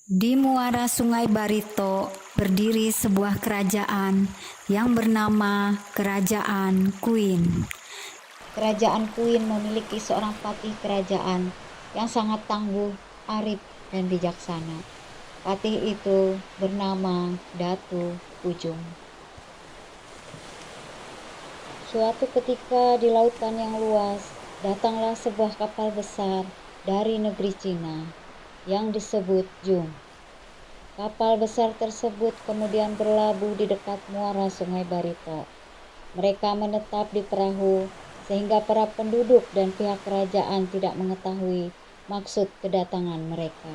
Di muara Sungai Barito berdiri sebuah kerajaan yang bernama Kerajaan Kuin. Kerajaan Kuin memiliki seorang patih kerajaan yang sangat tangguh, arif, dan bijaksana. Patih itu bernama Datu Pujung. Suatu ketika di lautan yang luas, datanglah sebuah kapal besar dari negeri Cina yang disebut Jung. Kapal besar tersebut kemudian berlabuh di dekat muara Sungai Barito. Mereka menetap di perahu sehingga para penduduk dan pihak kerajaan tidak mengetahui maksud kedatangan mereka.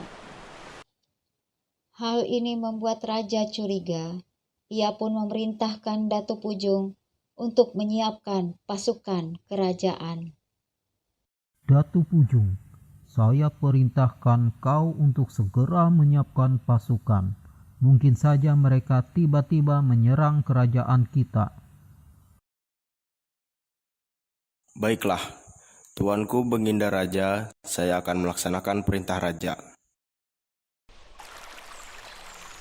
Hal ini membuat raja curiga. Ia pun memerintahkan Datu Pujung untuk menyiapkan pasukan kerajaan. Datu Pujung, saya perintahkan kau untuk segera menyiapkan pasukan. Mungkin saja mereka tiba-tiba menyerang kerajaan kita. Baiklah, Tuanku Baginda Raja, saya akan melaksanakan perintah raja.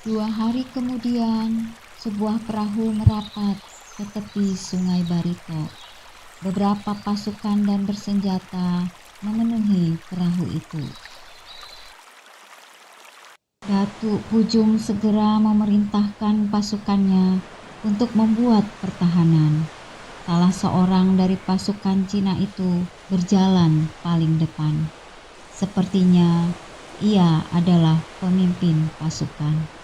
2 hari kemudian, sebuah perahu merapat ke tepi Sungai Barito. Beberapa pasukan dan bersenjata memenuhi perahu itu. Datu Pujung segera memerintahkan pasukannya untuk membuat pertahanan. Salah seorang dari pasukan Cina itu berjalan paling depan. Sepertinya ia adalah pemimpin pasukan.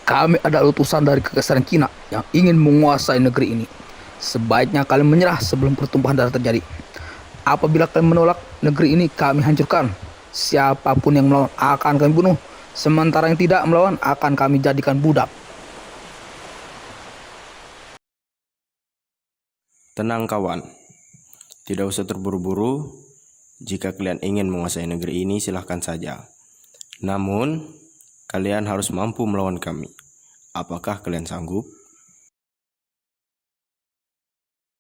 Kami adalah utusan dari kekaisaran Cina yang ingin menguasai negeri ini. Sebaiknya kalian menyerah sebelum pertumpahan darah terjadi. Apabila kalian menolak, negeri ini kami hancurkan. Siapapun yang melawan akan kami bunuh. Sementara yang tidak melawan akan kami jadikan budak. Tenang kawan, tidak usah terburu-buru. Jika kalian ingin menguasai negeri ini silahkan saja. Namun, kalian harus mampu melawan kami. Apakah kalian sanggup?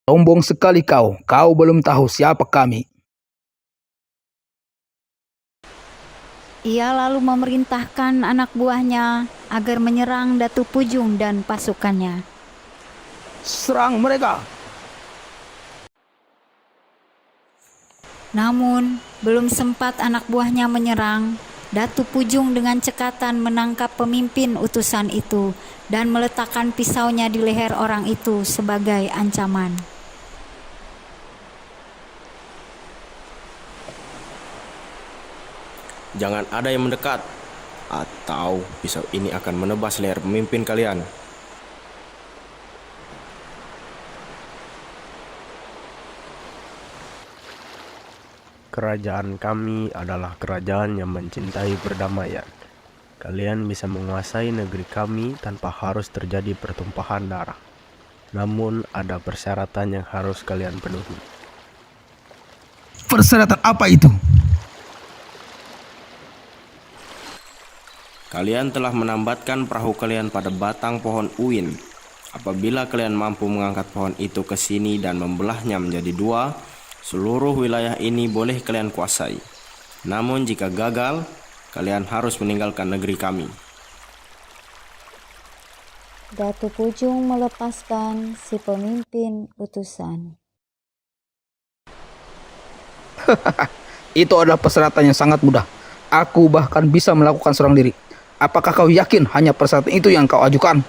Sombong sekali kau belum tahu siapa kami. Ia lalu memerintahkan anak buahnya agar menyerang Datu Pujung dan pasukannya. Serang mereka! Namun, belum sempat anak buahnya menyerang, Datu Pujung dengan cekatan menangkap pemimpin utusan itu dan meletakkan pisaunya di leher orang itu sebagai ancaman. Jangan ada yang mendekat, atau pisau ini akan menebas leher pemimpin kalian. Kerajaan kami adalah kerajaan yang mencintai perdamaian. Kalian bisa menguasai negeri kami tanpa harus terjadi pertumpahan darah. Namun ada persyaratan yang harus kalian penuhi. Persyaratan apa itu? Kalian telah menambatkan perahu kalian pada batang pohon uin. Apabila kalian mampu mengangkat pohon itu ke sini dan membelahnya menjadi 2, seluruh wilayah ini boleh kalian kuasai. Namun jika gagal, kalian harus meninggalkan negeri kami. Datu Pujung melepaskan si pemimpin utusan. Itu adalah persyaratan yang sangat mudah. Aku bahkan bisa melakukan seorang diri. Apakah kau yakin hanya persyaratan itu yang kau ajukan?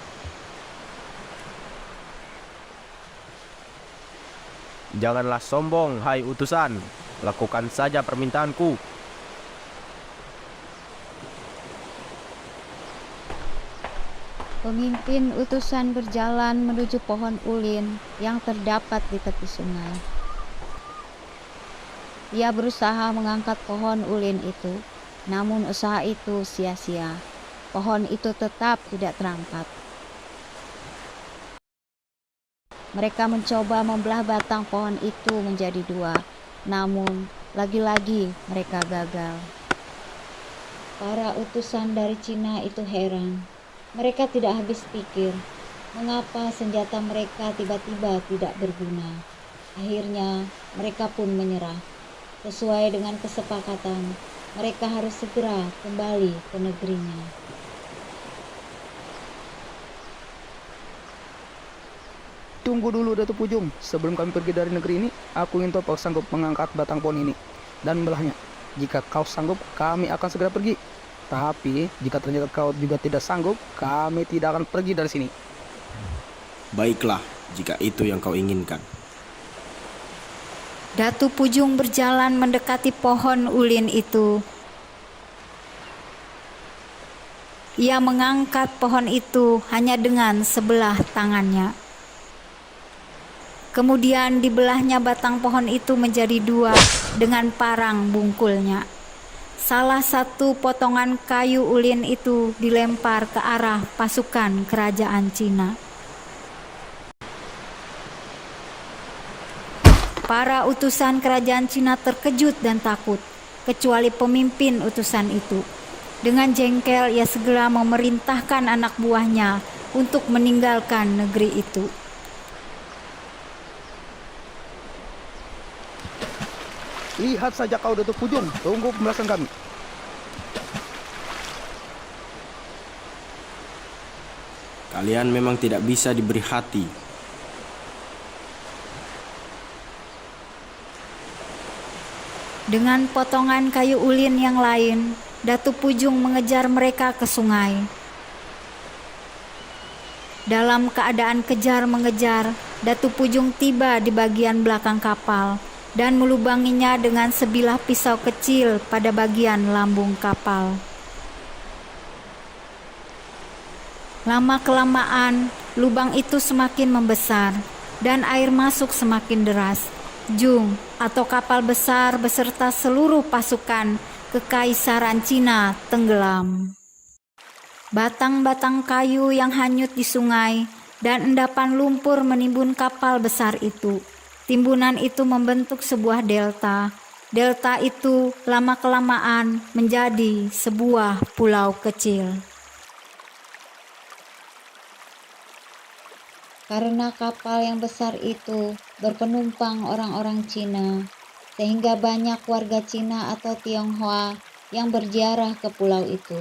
Janganlah sombong, hai utusan. Lakukan saja permintaanku. Pemimpin utusan berjalan menuju pohon ulin yang terdapat di tepi sungai. Ia berusaha mengangkat pohon ulin itu, namun usaha itu sia-sia. Pohon itu tetap tidak terangkat. Mereka mencoba membelah batang pohon itu menjadi 2, namun lagi-lagi mereka gagal. Para utusan dari Cina itu heran. Mereka tidak habis pikir, mengapa senjata mereka tiba-tiba tidak berguna. Akhirnya mereka pun menyerah. Sesuai dengan kesepakatan, mereka harus segera kembali ke negerinya. Tunggu dulu Datuk Pujung, sebelum kami pergi dari negeri ini, aku ingin tahu apakah sanggup mengangkat batang pohon ini dan membelahnya. Jika kau sanggup, kami akan segera pergi. Tapi jika ternyata kau juga tidak sanggup, kami tidak akan pergi dari sini. Baiklah, jika itu yang kau inginkan. Datu Pujung berjalan mendekati pohon ulin itu. Ia mengangkat pohon itu hanya dengan sebelah tangannya. Kemudian dibelahnya batang pohon itu menjadi dua dengan parang bungkulnya. Salah satu potongan kayu ulin itu dilempar ke arah pasukan kerajaan Cina. Para utusan kerajaan Cina terkejut dan takut, kecuali pemimpin utusan itu. Dengan jengkel, ia segera memerintahkan anak buahnya untuk meninggalkan negeri itu. Lihat saja kau Datuk Pujung, tunggu pembalasan kami. Kalian memang tidak bisa diberi hati. Dengan potongan kayu ulin yang lain, Datu Pujung mengejar mereka ke sungai. Dalam keadaan kejar mengejar, Datu Pujung tiba di bagian belakang kapal dan melubanginya dengan sebilah pisau kecil pada bagian lambung kapal. Lama-kelamaan, lubang itu semakin membesar dan air masuk semakin deras. Jung atau kapal besar beserta seluruh pasukan Kekaisaran Cina tenggelam. Batang-batang kayu yang hanyut di sungai dan endapan lumpur menimbun kapal besar itu. Timbunan itu membentuk sebuah delta. Delta itu lama-kelamaan menjadi sebuah pulau kecil. Karena kapal yang besar itu berpenumpang orang-orang Cina, sehingga banyak warga Cina atau Tionghoa yang berziarah ke pulau itu.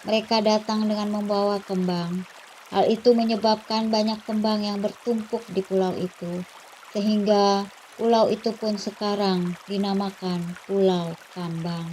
Mereka datang dengan membawa kembang. Hal itu menyebabkan banyak kembang yang bertumpuk di pulau itu, sehingga pulau itu pun sekarang dinamakan Pulau Kambang.